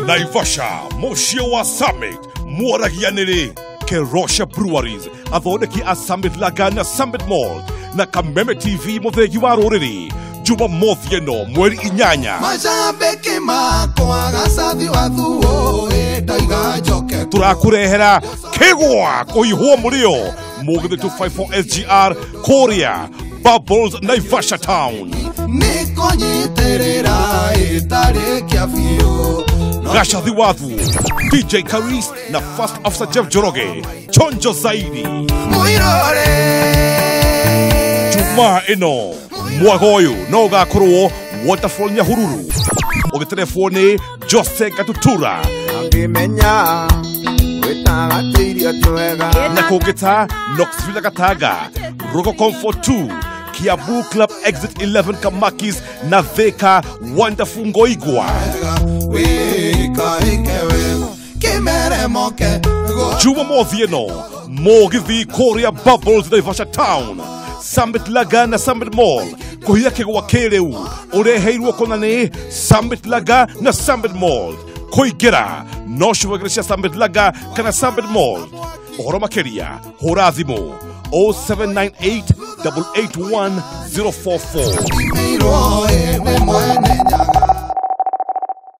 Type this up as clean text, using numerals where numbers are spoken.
Naivasha, Moshio wa Summit, Muaragianere, Kerosha Breweries, athondeki a Summit Lager na Summit Malt, na Kameme TV muthegi wa ruriri, Juma mothi eno mweri 8. Mashabiki makwa gacathi wathuo ndaiga njoke. Turakurehera kigwa kuihua murio, Mugithi 254 SGR, Korea, Bubbles, Naivasha Town. Nikonyiterera itari kia biu. Gashathi wathu, DJ Karis na First Officer Jeff Joroge, chonjo zaidi. Muirore. Juma eno, mwagoyu no gakorwo Waterfall Nyahururu. Oge telefone Jose Gatutura. Ngimenya wetagatiria twega. Na kogeta Knoxville Gataga, Rogo Comfort 2, Kiabu Club Exit 11 Kamakis na Theka Wonderful Ngoigwa. Juma Mothieno, Mugithi Korea Bubbles Naivasha Town, Summit Lager na Summit Mall, kuhia kegwa kereu, ureheirwo konane Summit Lager na Summit Mall, kuigera, no shubagresha Summit Lager kana Summit Mall. Ohoro makeria, hora thimo, 0798 881 044.